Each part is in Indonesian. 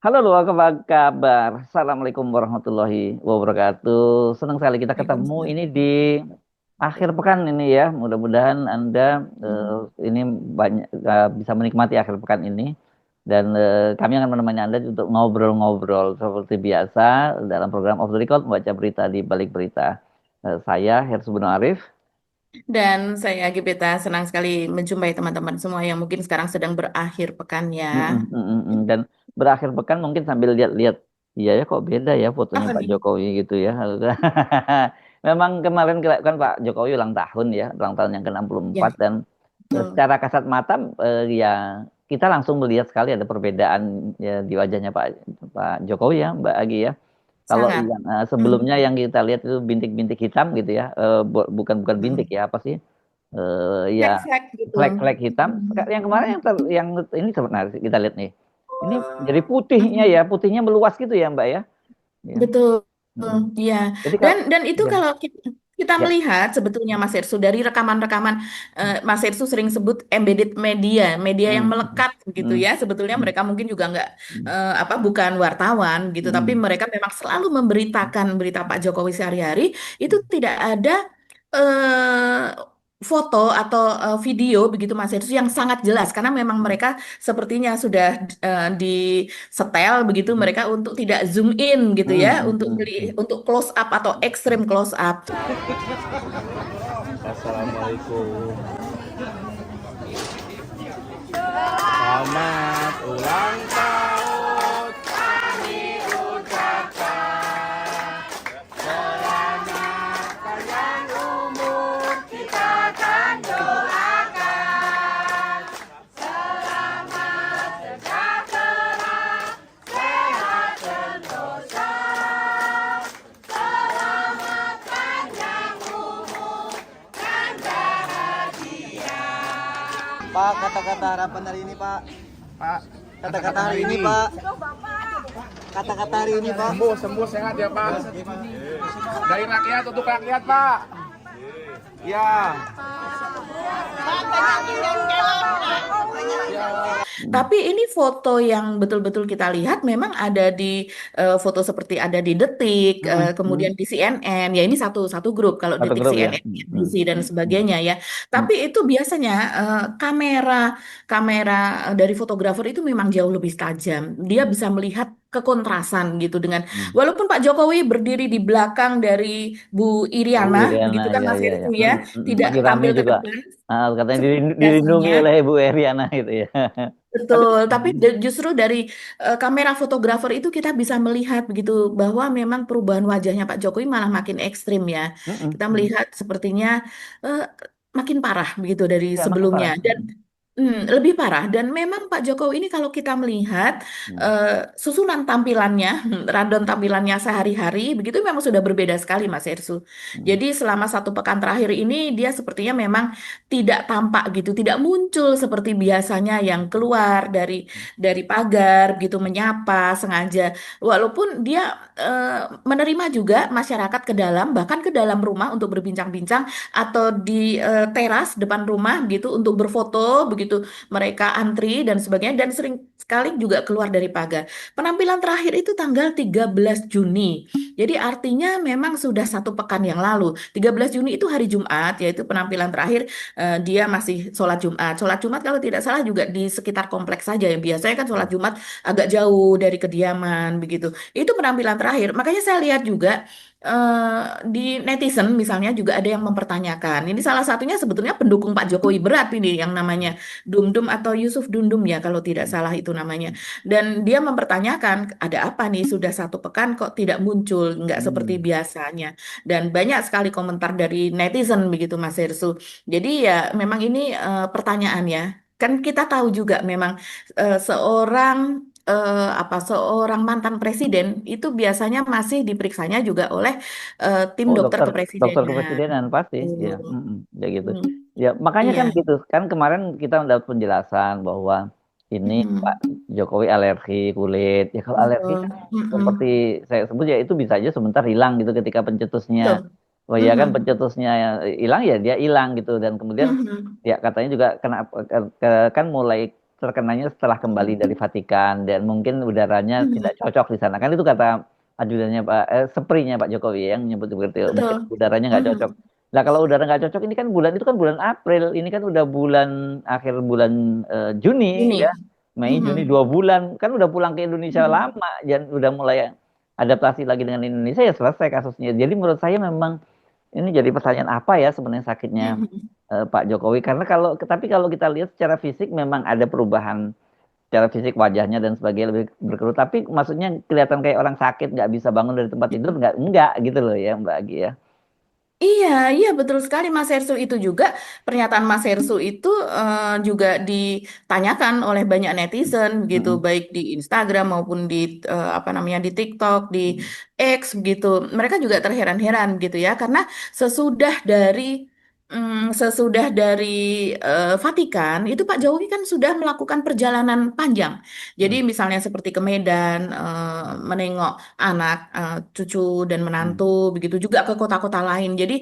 Halo, lu apa kabar? Assalamualaikum warahmatullahi wabarakatuh. Senang sekali kita ketemu Waalaikumsalam. ini di akhir pekan ini ya. Mudah-mudahan Anda ini banyak bisa menikmati akhir pekan ini dan kami akan menemani Anda untuk ngobrol-ngobrol seperti biasa dalam program Off the Record membaca berita di balik berita. Saya Hersu Beno Arif. Dan saya Gipita senang sekali menjumpai teman-teman semua yang mungkin sekarang sedang berakhir pekan ya. Dan berakhir pekan mungkin sambil lihat-lihat, iya ya kok beda ya fotonya Apa Pak nih? Jokowi gitu ya. Memang kemarin kan Pak Jokowi ulang tahun ya, ulang tahun yang ke-64 Ya, dan betul. secara kasat mata ya kita langsung melihat sekali ada perbedaan ya, di wajahnya Pak Jokowi ya Mbak Agi ya. Kalau Sangat. yang Hmm. sebelumnya yang kita lihat itu bintik-bintik hitam gitu ya, bukan bintik Hmm. ya apa sih? Ya Flek-flek gitu. flek-flek hitam. Yang kemarin yang ini sebenarnya kita lihat nih. Ini jadi putihnya ya, putihnya meluas gitu ya Mbak ya. Ya. Betul, Mm-mm. ya. Jadi Dan itu ya, kalau kita ya. melihat sebetulnya Mas Irsu dari rekaman-rekaman Mas Irsu sering sebut embedded media, media yang Mm, melekat gitu mm, ya. Sebetulnya mm, mereka mungkin juga nggak mm, apa bukan wartawan gitu, tapi mm, mereka memang selalu memberitakan berita Pak Jokowi sehari-hari. Itu tidak ada foto atau video begitu Mas Irsu yang sangat jelas karena memang mm, mereka sepertinya sudah di setel begitu mereka untuk tidak zoom in gitu mm, ya mm, untuk mm, mm. untuk close up atau ekstrim close up. Assalamualaikum. Selamat ulang tahun kami ucapkan. Selamat panjang umur kita akan doakan. Selamat sejahtera, sehat sentosa. Selamat panjang umur dan bahagia. Pak, kata-kata harapan hari ini, Pak. Pak, kata-kata hari ini, Pak. Kata-kata hari ini, Pak. Sembuh, sembuh sehat ya Pak. Dari rakyat untuk rakyat Pak. Ya. Tapi ini foto yang betul-betul kita lihat memang ada di foto seperti ada di Detik, Mm, kemudian mm. di CNN. Ya ini satu satu grup kalau Satu Detik, grup ya. CNN, Mm, mm, NBC dan mm, sebagainya ya. mm, Tapi itu biasanya kamera kamera dari fotografer itu memang jauh lebih tajam. Dia bisa melihat kekontrasan gitu dengan mm. walaupun Pak Jokowi berdiri di belakang dari Bu Bu Iriana, Iriana, begitu kan ya Mas ya Herzl ya. ya, Mm, mm, mm. tidak Lagi rame tampil ke juga. depan Katanya seperti dilindungi biasanya. oleh Bu Iriana gitu ya. Tapi Betul, tapi justru dari kamera fotografer itu kita bisa melihat begitu bahwa memang perubahan wajahnya Pak Jokowi malah makin ekstrim ya. mm, mm, Kita mm. melihat sepertinya eh, makin parah begitu dari Ya makin sebelumnya parah. dan lebih parah. Dan memang Pak Jokowi ini kalau kita melihat Mm, susunan tampilannya, rundown tampilannya sehari-hari begitu memang sudah berbeda sekali Mas Ersu. mm. Jadi selama satu pekan terakhir ini dia sepertinya memang tidak tampak gitu, tidak muncul seperti biasanya yang keluar dari pagar gitu menyapa sengaja. Walaupun dia menerima juga masyarakat ke dalam, bahkan ke dalam rumah untuk berbincang-bincang atau di teras depan rumah gitu untuk berfoto begitu mereka antri dan sebagainya dan sering sekali juga keluar dari pagar. Penampilan terakhir itu tanggal 13 Juni. Jadi artinya memang sudah satu pekan yang lalu. 13 Juni itu hari Jumat, yaitu penampilan terakhir dia masih sholat Jumat. Sholat Jumat kalau tidak salah juga di sekitar kompleks saja. Yang biasanya kan sholat Jumat agak jauh dari kediaman begitu. Itu penampilan terakhir. Makanya saya lihat juga di netizen misalnya juga ada yang mempertanyakan. Ini salah satunya sebetulnya pendukung Pak Jokowi berat ini yang namanya Dumdum atau Yusuf Dundum ya kalau tidak salah itu namanya. Dan dia mempertanyakan ada apa nih sudah satu pekan kok tidak muncul, nggak seperti Hmm. biasanya. Dan banyak sekali komentar dari netizen begitu Mas Hersu. Jadi ya memang ini pertanyaan ya. Kan kita tahu juga memang seorang seorang mantan presiden itu biasanya masih diperiksanya juga oleh tim Oh, dokter dokter dokter kepresidenan. kepresidenan pasti ya. Betul. Mm-mm. Ya gitu. Hmm, Ya makanya kan iya. gitu kan kemarin kita mendapat penjelasan bahwa ini Pak Mm-mm. Jokowi alergi kulit. Ya kalau alergi Betul. kan seperti Mm-mm. saya sebut ya itu bisa aja sebentar hilang gitu ketika pencetusnya. Betul. Oh ya kan Mhm. pencetusnya hilang ya dia hilang gitu dan kemudian Mhm. ya katanya juga kenapa kan mulai terkenanya setelah kembali dari Vatikan dan mungkin udaranya tidak cocok di sana. Kan itu kata ajudannya seprinya Pak Jokowi yang nyebut seperti itu. Mungkin Betul. udaranya nggak cocok. Nah kalau udara nggak cocok ini kan bulan itu kan bulan April, ini kan udah bulan akhir bulan Juni ya, Ini. Mei Juni 2 bulan kan udah pulang ke Indonesia lama dan udah mulai adaptasi lagi dengan Indonesia ya selesai kasusnya. Jadi menurut saya memang ini jadi pertanyaan apa ya sebenarnya sakitnya Pak Jokowi karena tapi kalau kita lihat secara fisik memang ada perubahan secara fisik wajahnya dan sebagainya lebih berkerut tapi maksudnya kelihatan kayak orang sakit nggak bisa bangun dari tempat tidur nggak gitu loh ya Mbak Agi ya. Iya, iya betul sekali Mas Hersu itu juga pernyataan Mas Hersu itu juga ditanyakan oleh banyak netizen gitu Mm-mm. baik di Instagram maupun di apa namanya di TikTok, di X gitu. Mereka juga terheran-heran gitu ya karena sesudah dari sesudah dari Vatikan itu Pak Jokowi kan sudah melakukan perjalanan panjang. Jadi Mm. misalnya seperti ke Medan menengok anak, cucu dan menantu, Mm. begitu juga ke kota-kota lain. Jadi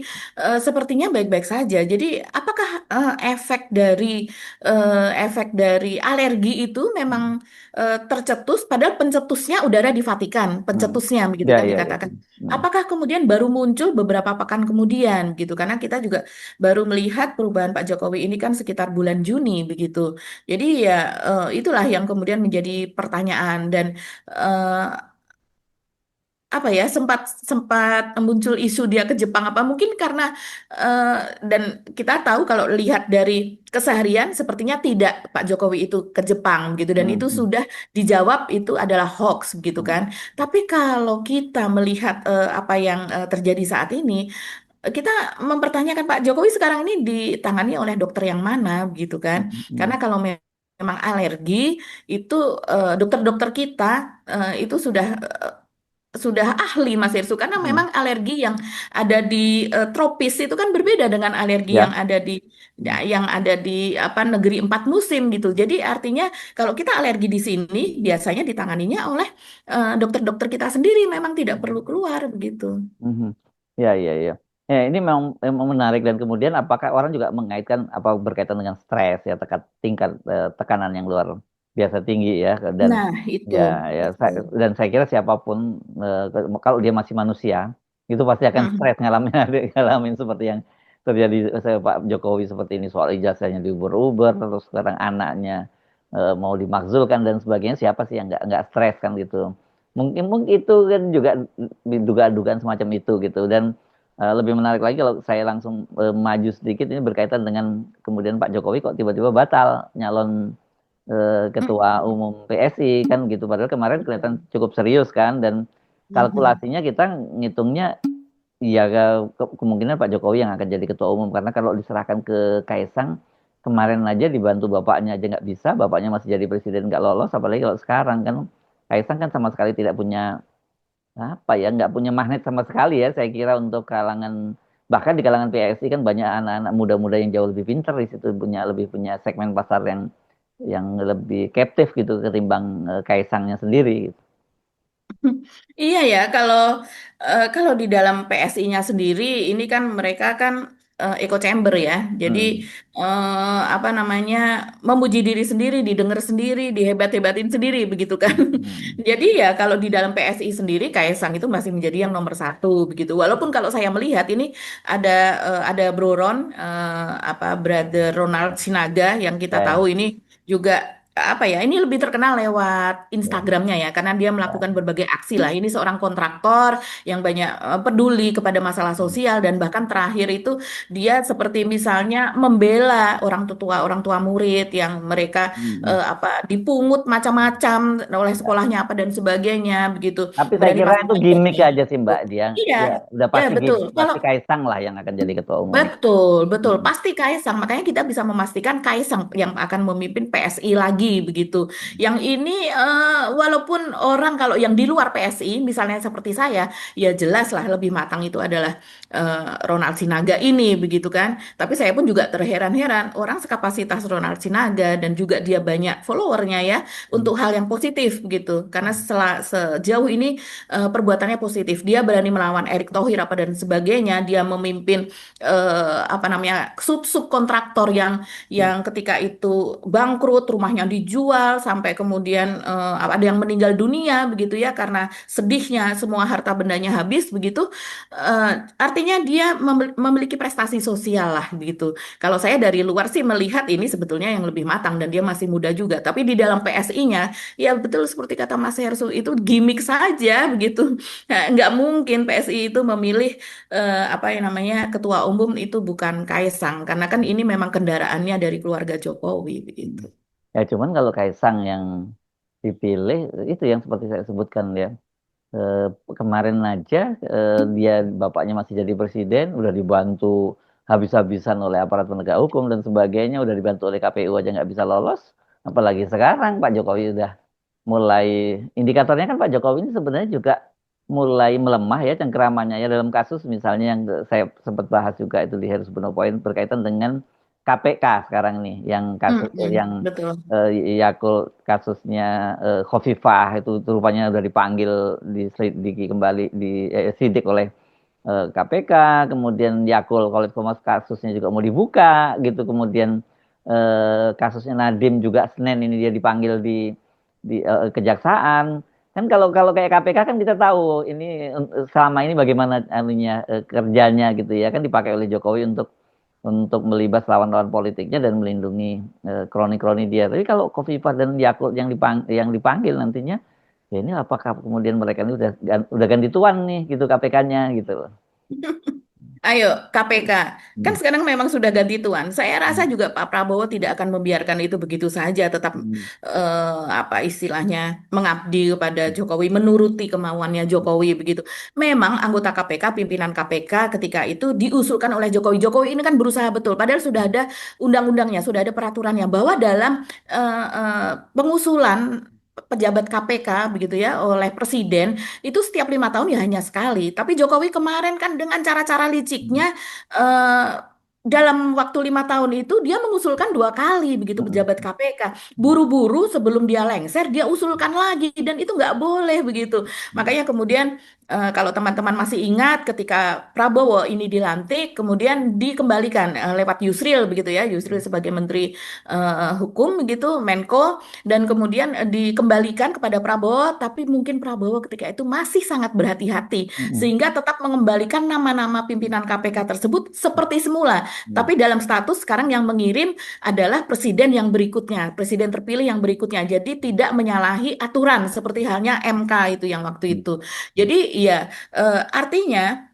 sepertinya baik-baik saja. Jadi apakah efek dari alergi itu memang tercetus, padahal pencetusnya udara di Vatikan, Mm. pencetusnya begitu Ya kan ya ya. dikatakan. Mm. Apakah kemudian baru muncul beberapa pekan kemudian gitu? Karena kita juga baru melihat perubahan Pak Jokowi ini kan sekitar bulan Juni begitu. Jadi ya itulah yang kemudian menjadi pertanyaan dan eh, apa ya sempat sempat muncul isu dia ke Jepang apa mungkin karena eh, dan kita tahu kalau lihat dari keseharian sepertinya tidak Pak Jokowi itu ke Jepang gitu dan itu Mm. sudah dijawab itu adalah hoax gitu Mm. kan. Tapi kalau kita melihat apa yang terjadi saat ini kita mempertanyakan Pak Jokowi sekarang ini ditangani oleh dokter yang mana gitu kan. Mm. Karena Mm. kalau memang alergi itu dokter-dokter kita itu sudah ahli Mas Irsu karena Mm. memang alergi yang ada di tropis itu kan berbeda dengan alergi Ya. yang ada di apa negeri 4 musim gitu. Jadi artinya kalau kita alergi di sini biasanya ditanganinya oleh dokter-dokter kita sendiri memang tidak perlu keluar begitu. Mhm. Ya, ya, ya. Ya, ini memang menarik dan kemudian apakah orang juga mengaitkan apa berkaitan dengan stres ya tingkat tekanan yang luar biasa tinggi ya dan Nah, itu ya ya betul. dan saya kira siapapun kalau dia masih manusia itu pasti akan Mhm. stres ngalamin ngalamin seperti yang terjadi Pak Jokowi seperti ini soal ijazahnya diuber-uber terus sekarang anaknya mau dimakzulkan dan sebagainya siapa sih yang nggak stres kan gitu. Mungkin itu kan juga dugaan-dugaan semacam itu gitu dan lebih menarik lagi kalau saya langsung maju sedikit ini berkaitan dengan kemudian Pak Jokowi kok tiba-tiba batal nyalon ketua umum PSI kan gitu padahal kemarin kelihatan cukup serius kan dan Mhm. kalkulasinya kita ngitungnya ya kemungkinan Pak Jokowi yang akan jadi ketua umum karena kalau diserahkan ke Kaisang kemarin aja dibantu bapaknya aja nggak bisa bapaknya masih jadi presiden nggak lolos apalagi kalau sekarang kan Kaisang kan sama sekali tidak punya apa ya nggak punya magnet sama sekali ya saya kira untuk kalangan bahkan di kalangan PSI kan banyak anak-anak muda-muda yang jauh lebih pintar di situ lebih punya segmen pasar yang lebih captive gitu ketimbang Kaisangnya sendiri gitu. Iya ya, kalau di dalam PSI-nya sendiri ini kan mereka kan echo chamber ya. Jadi Hmm. apa namanya memuji diri sendiri, didengar sendiri, dihebat-hebatin sendiri begitu kan. Hmm. Jadi ya kalau di dalam PSI sendiri Kaisang itu masih menjadi yang nomor satu begitu. Walaupun kalau saya melihat ini ada ada Bro Ron, apa Brother Ronald Sinaga yang kita Ya, tahu ini juga apa ya ini lebih terkenal lewat ya, Instagramnya ya karena dia ya. melakukan berbagai aksi lah ini seorang kontraktor yang banyak peduli kepada masalah Hmm. sosial dan bahkan terakhir itu dia seperti misalnya membela orang tua murid yang mereka Hmm. apa dipungut macam-macam oleh Ya. sekolahnya apa dan sebagainya begitu Tapi saya berani kira itu pasang-pasang gimmick foto. aja sih Mbak dia. Iya, Ya, udah ya pasti betul. Kalau pasti Kaisang lah yang akan jadi ketua umum. betul, betul. Hmm. Pasti Kaisang. Makanya kita bisa memastikan Kaisang yang akan memimpin PSI lagi begitu. Yang ini walaupun orang kalau yang di luar PSI, misalnya seperti saya, ya jelas lah lebih matang itu adalah Ronald Sinaga ini begitu kan. Tapi saya pun juga terheran-heran orang sekapasitas Ronald Sinaga dan juga dia banyak followernya ya Hmm. untuk hal yang positif begitu. Karena sejauh ini perbuatannya positif. Dia berani melawan Erick Thohir apa dan sebagainya. Dia memimpin apa namanya sub-sub kontraktor yang ketika itu bangkrut, rumahnya dijual sampai kemudian ada yang meninggal dunia begitu ya karena sedihnya semua harta bendanya habis begitu. Eh, Artinya dia memiliki prestasi sosial lah begitu. Kalau saya dari luar sih melihat ini sebetulnya yang lebih matang dan dia masih muda juga. Tapi di dalam PSI-nya, ya betul seperti kata Mas Hersul itu gimmick saja begitu. Nah, nggak mungkin PSI itu memilih apa yang namanya ketua umum itu bukan Kaisang karena kan ini memang kendaraannya dari keluarga Jokowi begitu. Ya cuman kalau Kaisang yang dipilih itu yang seperti saya sebutkan ya. Eh, Kemarin aja dia bapaknya masih jadi presiden, udah dibantu habis-habisan oleh aparat penegak hukum dan sebagainya, udah dibantu oleh KPU aja nggak bisa lolos. Apalagi sekarang Pak Jokowi udah mulai, indikatornya kan Pak Jokowi ini sebenarnya juga mulai melemah ya cengkeramannya ya dalam kasus misalnya yang saya sempat bahas juga itu di Heru Bono Point berkaitan dengan KPK sekarang nih yang kasus yang Betul. Yakult kasusnya Khofifah itu rupanya udah dipanggil diselidiki kembali sidik oleh KPK, kemudian Yakult Khalid Qomas kasusnya juga mau dibuka gitu, kemudian kasusnya Nadiem juga Senin ini dia dipanggil di kejaksaan. Kan kalau kalau kayak KPK kan kita tahu ini selama ini bagaimana anunya kerjanya gitu ya kan dipakai oleh Jokowi untuk melibas lawan-lawan politiknya dan melindungi kroni-kroni dia. Tapi kalau Khofifah dan Yakult yang dipanggil nantinya, ya ini apakah kemudian mereka ini udah ganti tuan nih gitu KPK-nya gitu loh. Ayo, KPK. Kan Hmm. sekarang memang sudah ganti tuan. Saya rasa Hmm. juga Pak Prabowo tidak akan membiarkan itu begitu saja, tetap Hmm. apa istilahnya mengabdi kepada Jokowi, menuruti kemauannya Jokowi begitu. Memang anggota KPK, pimpinan KPK ketika itu diusulkan oleh Jokowi. Jokowi ini kan berusaha betul, padahal sudah ada undang-undangnya, sudah ada peraturannya bahwa dalam pengusulan pejabat KPK begitu ya oleh presiden itu setiap 5 tahun ya hanya sekali. Tapi Jokowi kemarin kan dengan cara-cara liciknya eh, dalam waktu 5 tahun itu dia mengusulkan 2 kali begitu pejabat KPK. Buru-buru sebelum dia lengser dia usulkan lagi dan itu nggak boleh begitu. Makanya kemudian kalau teman-teman masih ingat ketika Prabowo ini dilantik kemudian dikembalikan lewat Yusril begitu ya Yusril sebagai Menteri Hukum begitu Menko dan kemudian dikembalikan kepada Prabowo, tapi mungkin Prabowo ketika itu masih sangat berhati-hati, Hmm. sehingga tetap mengembalikan nama-nama pimpinan KPK tersebut seperti semula. Tapi dalam status sekarang yang mengirim adalah presiden yang berikutnya, presiden terpilih yang berikutnya. Jadi tidak menyalahi aturan seperti halnya MK itu yang waktu Hmm. itu. Jadi ya artinya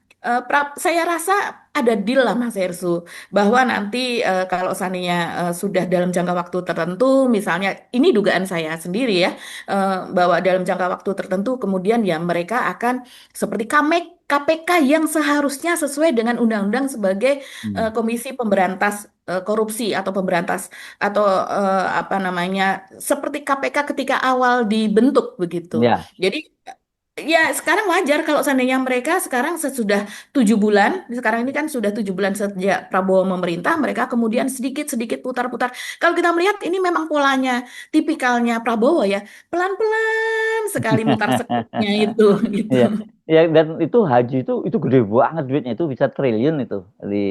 saya rasa ada deal lah Mas Ersu bahwa nanti kalau seandainya sudah dalam jangka waktu tertentu, misalnya ini dugaan saya sendiri ya, bahwa dalam jangka waktu tertentu kemudian ya mereka akan seperti KPK yang seharusnya sesuai dengan undang-undang sebagai Hmm. Komisi Pemberantas Korupsi atau pemberantas atau apa namanya seperti KPK ketika awal dibentuk begitu. Ya. Jadi ya, sekarang wajar kalau seandainya mereka sekarang sesudah 7 bulan, sekarang ini kan sudah 7 bulan sejak Prabowo memerintah, mereka kemudian sedikit-sedikit putar-putar. Kalau kita melihat ini memang polanya, tipikalnya Prabowo ya, pelan-pelan sekali mutar sekutnya itu, gitu. Iya, ya dan itu haji itu gede banget duitnya itu bisa triliun itu di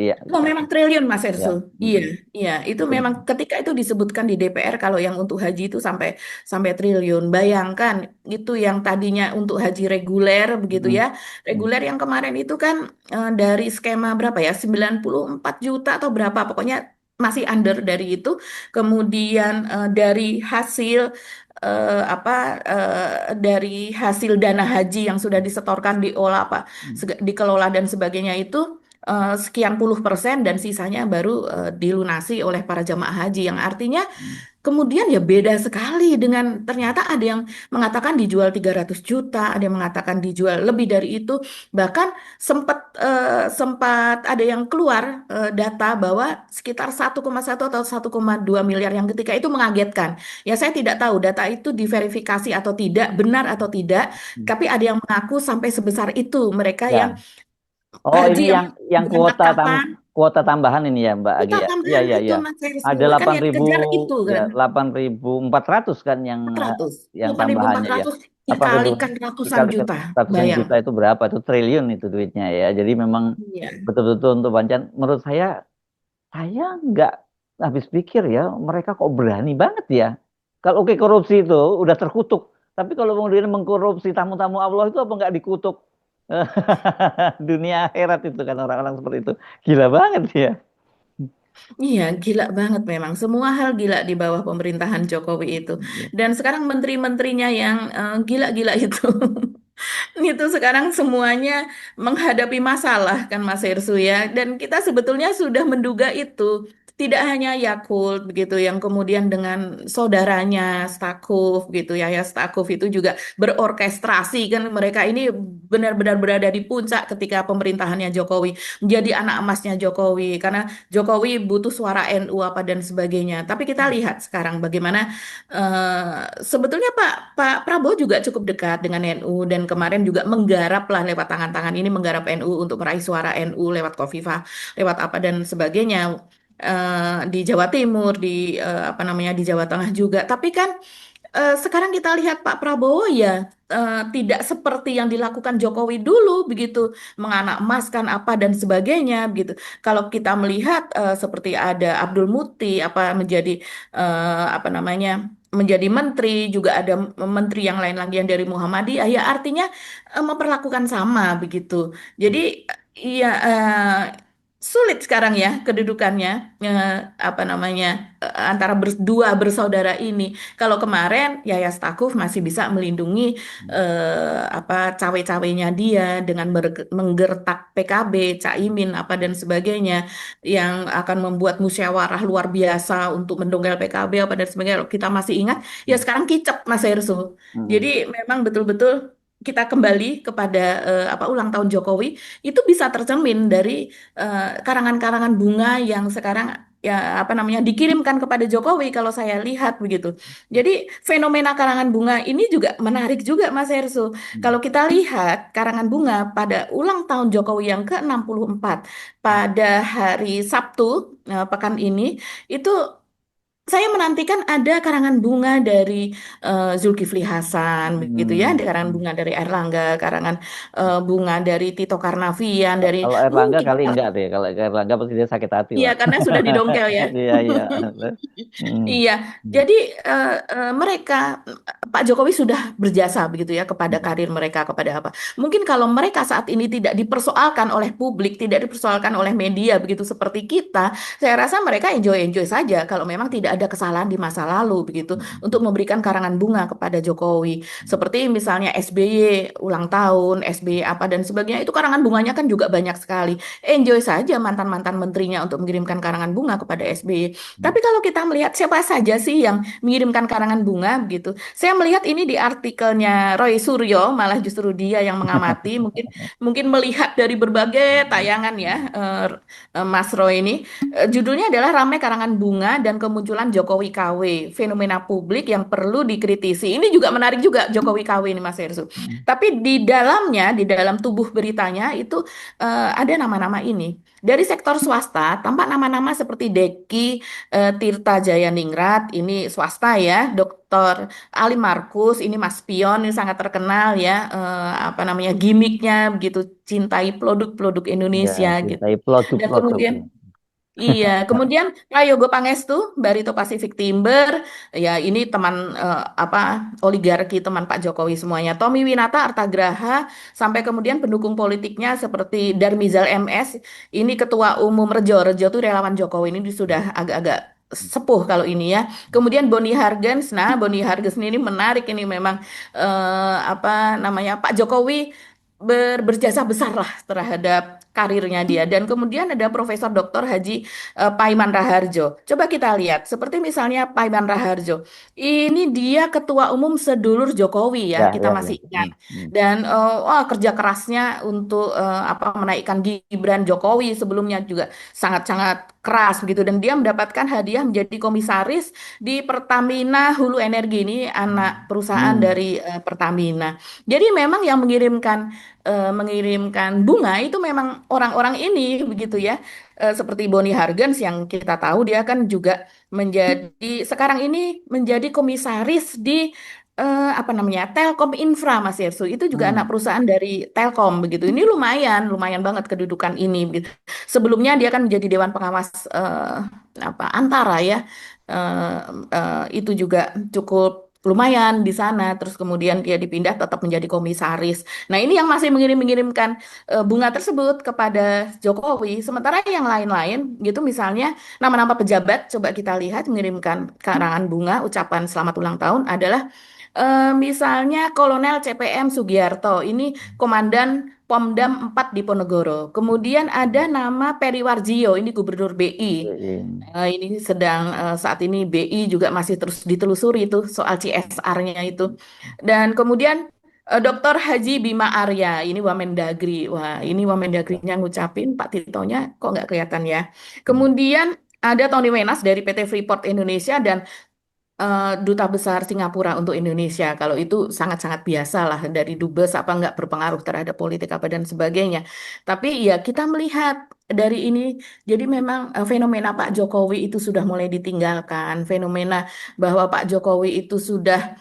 iya Oh, memang triliun Mas ya. Ersul. Iya, Mm-mm. iya, itu Itu. memang ketika itu disebutkan di DPR kalau yang untuk haji itu sampai sampai triliun. Bayangkan itu yang tadinya untuk haji reguler begitu Mm-mm. ya. Mm. Reguler yang kemarin itu kan dari skema berapa ya? 94 juta atau berapa pokoknya masih under dari itu. Kemudian dari hasil apa dari hasil dana haji yang sudah disetorkan diolah apa dikelola dan sebagainya itu sekian puluh persen dan sisanya baru dilunasi oleh para jamaah haji yang artinya kemudian ya beda sekali dengan ternyata ada yang mengatakan dijual 300 juta, ada yang mengatakan dijual lebih dari itu, bahkan sempat ada yang keluar data bahwa sekitar 1,1 atau 1,2 miliar yang ketika itu mengagetkan. Ya saya tidak tahu data itu diverifikasi atau tidak, benar atau tidak, tapi ada yang mengaku sampai sebesar itu mereka yang Ya. Oh, haji ini yang yang berangkat kapan, kuota tambahan ini ya Mbak Agi kita ya. Iya tambahan iya itu iya. Mas Ada Hersul kan delapan yang ribu dikejar itu ya kan. 8.400 kan Empat ratus, yang delapan ribu empat tambahannya ya. ratus 8.000 dikalikan ratusan dikali juta, ratusan bayang. juta itu berapa? Itu triliun itu duitnya ya. Jadi memang Iya. betul-betul untuk Bancan menurut saya nggak habis pikir ya, mereka kok berani banget ya. Kalau oke korupsi itu udah terkutuk, tapi kalau kemudian mengkorupsi tamu-tamu Allah itu apa nggak dikutuk? Dunia akhirat itu kan orang-orang seperti itu. Gila banget ya. Iya, gila banget memang. Semua hal gila di bawah pemerintahan Jokowi itu. Dan sekarang menteri-menterinya yang gila-gila itu. Itu sekarang semuanya menghadapi masalah kan Mas Hersu ya. Dan kita sebetulnya sudah menduga itu. Tidak hanya Yakult begitu yang kemudian dengan saudaranya Stakuf gitu ya. Ya Stakuf itu juga berorkestrasi kan mereka ini benar-benar berada di puncak ketika pemerintahannya Jokowi menjadi anak emasnya Jokowi karena Jokowi butuh suara NU apa dan sebagainya. Tapi kita lihat sekarang bagaimana sebetulnya Pak Prabowo juga cukup dekat dengan NU dan kemarin juga menggarap lah lewat tangan-tangan ini menggarap NU untuk meraih suara NU lewat Khofifah, lewat apa dan sebagainya di Jawa Timur, di apa namanya di Jawa Tengah juga. Tapi kan sekarang kita lihat Pak Prabowo ya tidak seperti yang dilakukan Jokowi dulu begitu menganak emaskan apa dan sebagainya begitu. Kalau kita melihat seperti ada Abdul Muti apa menjadi apa namanya menjadi menteri juga ada menteri yang lain lagi yang dari Muhammadiyah ya artinya memperlakukan sama begitu. Jadi ya sulit sekarang ya kedudukannya apa namanya antara dua bersaudara ini. Kalau kemarin Yaya Stakuf masih bisa melindungi apa cawe-cawenya dia dengan menggertak PKB, Caimin apa dan sebagainya yang akan membuat musyawarah luar biasa untuk mendongkel PKB apa dan sebagainya. Kalau kita masih ingat, ya sekarang kicep Mas Hersu. Jadi memang betul-betul kita kembali kepada apa ulang tahun Jokowi itu bisa tercermin dari karangan-karangan bunga yang sekarang ya apa namanya dikirimkan kepada Jokowi kalau saya lihat begitu. Jadi fenomena karangan bunga ini juga menarik juga Mas Hersu. Kalau kita lihat karangan bunga pada ulang tahun Jokowi yang ke-64 pada hari Sabtu pekan ini itu saya menantikan ada karangan bunga dari Zulkifli Hasan begitu ya, ada karangan bunga dari Erlangga, karangan bunga dari Tito Karnavian, dari Kalau Erlangga mungkin kali enggak deh. Kalau Erlangga pasti dia sakit hati iya lah. karena sudah didongkel ya. Iya, iya. Hmm. Iya, jadi mereka Pak Jokowi sudah berjasa begitu ya kepada karir mereka kepada apa? Mungkin kalau mereka saat ini tidak dipersoalkan oleh publik, tidak dipersoalkan oleh media begitu seperti kita, saya rasa mereka enjoy-enjoy saja kalau memang tidak ada kesalahan di masa lalu begitu untuk memberikan karangan bunga kepada Jokowi. Seperti misalnya SBY ulang tahun, SBY apa dan sebagainya itu karangan bunganya kan juga banyak sekali. Enjoy saja mantan-mantan menterinya untuk mengirimkan karangan bunga kepada SBY. Tapi kalau kita melihat siapa saja sih yang mengirimkan karangan bunga begitu. Saya melihat ini di artikelnya Roy Suryo, malah justru dia yang mengamati, mungkin mungkin melihat dari berbagai tayangan ya, Mas Roy ini. Judulnya adalah Ramai Karangan Bunga dan Kemunculan Jokowi KW, Fenomena Publik yang Perlu Dikritisi. Ini juga menarik juga Jokowi KW ini Mas Hersu. Tapi di dalamnya, di dalam tubuh beritanya itu ada nama-nama ini. Dari sektor swasta, tampak nama-nama seperti Deki Tirta Jayaningrat, ini swasta ya, Dr. Ali Markus, ini Mas Pion, ini sangat terkenal ya, apa namanya gimmicknya begitu, cintai produk-produk Ya, Indonesia gitu. cintai Dan produk-produk. kemudian iya, kemudian Prayogo Pangestu, Barito Pacific Timber, ya ini teman apa oligarki teman Pak Jokowi semuanya. Tommy Winata, Artagraha, sampai kemudian pendukung politiknya seperti Darmizal MS, ini ketua umum Rejo. Rejo itu relawan Jokowi ini sudah agak-agak sepuh kalau ini ya. Kemudian Boni Hargens, nah Boni Hargens ini menarik ini memang apa namanya Pak Jokowi berjasa besar lah terhadap karirnya dia. Dan kemudian ada Profesor Dr. Haji Paiman Raharjo. Coba kita lihat, seperti misalnya Paiman Raharjo. Ini dia ketua umum sedulur Jokowi ya, Ya, kita ya, ya. masih ingat. Dan wah, kerja kerasnya untuk apa menaikkan Gibran Jokowi sebelumnya juga sangat-sangat keras begitu. Dan dia mendapatkan hadiah menjadi komisaris di Pertamina Hulu Energi ini anak perusahaan dari Pertamina. Jadi memang yang mengirimkan bunga itu memang orang-orang ini begitu ya. Seperti Boni Hargens yang kita tahu dia kan juga menjadi sekarang ini menjadi komisaris di apa namanya Telkom Infra Mas Yersu itu juga anak Hmm. perusahaan dari Telkom begitu. Ini lumayan lumayan banget kedudukan ini begitu. Sebelumnya dia kan menjadi Dewan Pengawas apa Antara ya. Eh, itu juga cukup lumayan di sana. Terus kemudian dia dipindah tetap menjadi komisaris. Nah ini yang masih mengirimkan bunga tersebut kepada Jokowi. Sementara yang lain-lain gitu misalnya nama-nama pejabat coba kita lihat mengirimkan karangan bunga ucapan selamat ulang tahun adalah misalnya Kolonel CPM Sugiarto, ini Komandan Pomdam 4 Diponegoro. Kemudian ada nama Peri Warjio, ini Gubernur BI. Ini sedang saat ini BI juga masih terus ditelusuri itu soal CSR-nya itu. Dan kemudian Dr. Haji Bima Arya, ini Wamendagri. Wah, ini Wamendagrinya ngucapin Pak Titonya kok nggak kelihatan ya. Kemudian ada Tony Wenas dari PT Freeport Indonesia dan Duta Besar Singapura untuk Indonesia. Kalau itu sangat-sangat biasa lah dari dubes apa nggak berpengaruh terhadap politik apa dan sebagainya. Tapi ya kita melihat dari ini, jadi memang fenomena Pak Jokowi itu sudah mulai ditinggalkan. Fenomena bahwa Pak Jokowi itu sudah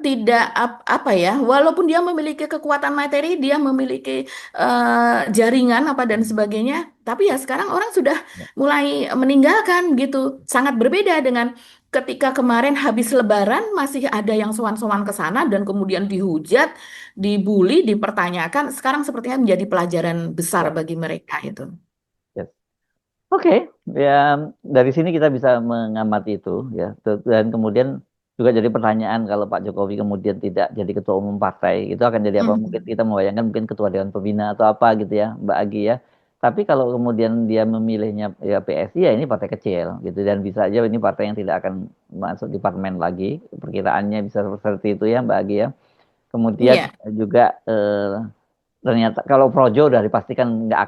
tidak apa ya, walaupun dia memiliki kekuatan materi, dia memiliki jaringan apa dan sebagainya, tapi ya sekarang orang sudah mulai meninggalkan gitu. Sangat berbeda dengan ketika kemarin habis Lebaran masih ada yang sowan-sowan ke sana dan kemudian dihujat, dibully, dipertanyakan. Sekarang sepertinya menjadi pelajaran besar Ya, bagi mereka itu. yes. Oke, ya dari sini kita bisa mengamati itu ya. Dan kemudian juga jadi pertanyaan kalau Pak Jokowi kemudian tidak jadi ketua umum partai, itu akan jadi apa? Mungkin Mhm. kita membayangkan mungkin ketua dewan pembina atau apa gitu ya, Mbak Agi ya. Tapi kalau kemudian dia memilihnya ya PSI ya ini partai kecil gitu dan bisa aja ini partai yang tidak akan masuk di parlemen lagi. Perkiraannya bisa seperti itu ya Mbak Agi ya. Kemudian Iya. juga ternyata kalau Projo udah dipastikan nggak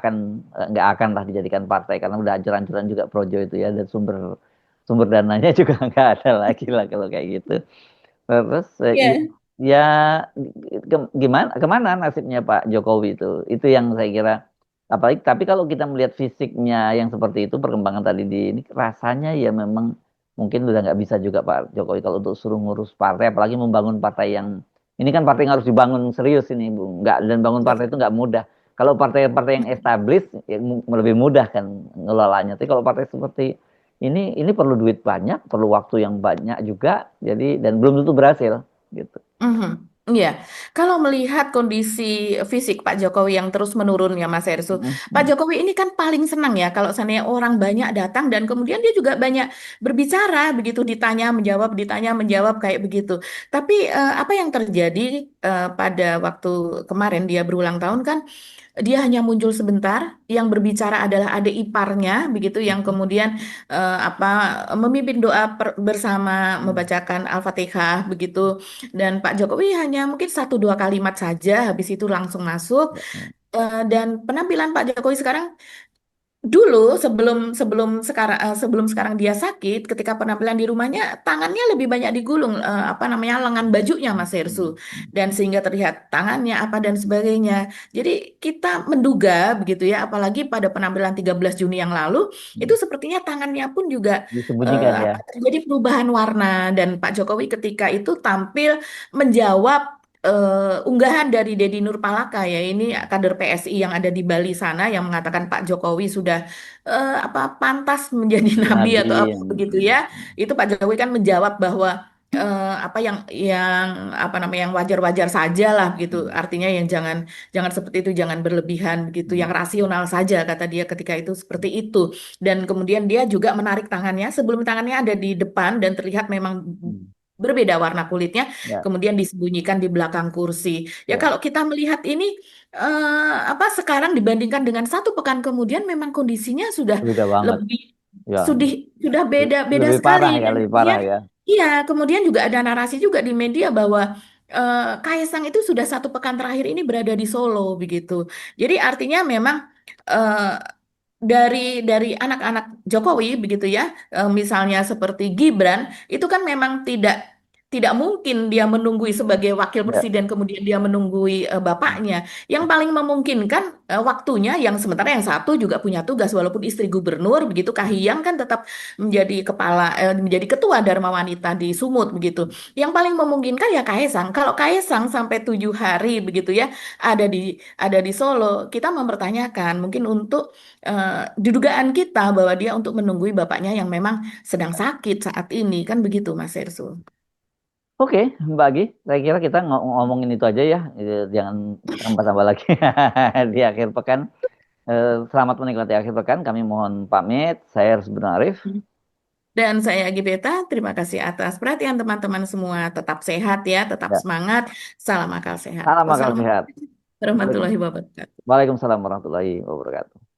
akan lah dijadikan partai karena udah ancur-ancuran juga Projo itu ya dan sumber sumber dananya juga nggak ada lagi lah kalau kayak gitu. Terus Iya. ya gimana kemana nasibnya Pak Jokowi itu yang saya kira apalagi tapi kalau kita melihat fisiknya yang seperti itu perkembangan tadi di ini rasanya ya memang mungkin udah nggak bisa juga Pak Jokowi kalau untuk suruh ngurus partai apalagi membangun partai yang ini kan partai yang harus dibangun serius ini Bu nggak dan bangun partai itu nggak mudah kalau partai-partai yang established ya, lebih mudah kan ngelolanya tapi kalau partai seperti ini perlu duit banyak perlu waktu yang banyak juga jadi dan belum tentu berhasil gitu. Mhm. Iya, kalau melihat kondisi fisik Pak Jokowi yang terus menurun ya Mas Ersu, Pak Mhm. Jokowi ini kan paling senang ya kalau seandainya orang banyak datang dan kemudian dia juga banyak berbicara begitu ditanya menjawab kayak begitu. Tapi apa yang terjadi pada waktu kemarin dia berulang tahun kan dia hanya muncul sebentar, yang berbicara adalah adik iparnya, begitu, yang kemudian apa memimpin doa bersama membacakan Al-Fatihah, begitu. Dan Pak Jokowi hanya mungkin satu dua kalimat saja, habis itu langsung masuk. Dan penampilan Pak Jokowi sekarang dulu sebelum sebelum sekarang sebelum sekarang dia sakit, ketika penampilan di rumahnya tangannya lebih banyak digulung apa namanya lengan bajunya Mas Hersu dan sehingga terlihat tangannya apa dan sebagainya. Jadi kita menduga begitu ya, apalagi pada penampilan 13 Juni yang lalu itu sepertinya tangannya pun juga Disembunyikan ya. apa terjadi perubahan warna dan Pak Jokowi ketika itu tampil menjawab unggahan dari Dedi Nurpalaka ya ini kader PSI yang ada di Bali sana yang mengatakan Pak Jokowi sudah apa pantas menjadi Jadi nabi nabi atau apa begitu ya. Itu Pak Jokowi kan menjawab bahwa apa yang apa namanya yang wajar-wajar saja lah gitu. Artinya yang jangan jangan seperti itu, jangan berlebihan begitu, yang rasional saja kata dia ketika itu seperti itu. Dan kemudian dia juga menarik tangannya sebelum tangannya ada di depan dan terlihat memang berbeda warna kulitnya, ya kemudian disembunyikan di belakang kursi. Ya ya kalau kita melihat ini apa sekarang dibandingkan dengan satu pekan kemudian memang kondisinya sudah beda banget lebih ya sudah sudah beda beda lebih sekali parah ya dan lebih parah kemudian ya. iya kemudian juga ada narasi juga di media bahwa Kaisang itu sudah satu pekan terakhir ini berada di Solo begitu. Jadi artinya memang eh, dari anak-anak Jokowi begitu ya, misalnya seperti Gibran itu kan memang tidak tidak mungkin dia menunggui sebagai wakil Ya. presiden kemudian dia menunggui bapaknya. Yang paling memungkinkan waktunya yang sementara yang satu juga punya tugas walaupun istri gubernur begitu Kahiyang kan tetap menjadi ketua Dharma Wanita di Sumut begitu. Yang paling memungkinkan ya Kaesang. Kalau Kaesang sampai 7 hari begitu ya ada di Solo, kita mempertanyakan mungkin untuk dugaan kita bahwa dia untuk menunggui bapaknya yang memang sedang sakit saat ini kan begitu Mas Ersul. Oke, Mbak Agi, saya kira kita ngomongin itu aja ya. Jangan tambah-tambah lagi di akhir pekan. Selamat menikmati akhir pekan. Kami mohon pamit. Saya harus Arif. Dan saya Gibeta, terima kasih atas perhatian teman-teman semua. Tetap sehat ya, tetap Ya. semangat. Salam akal sehat. Salam akal sehat. Wassalamualaikum warahmatullahi wabarakatuh. Waalaikumsalam warahmatullahi wabarakatuh.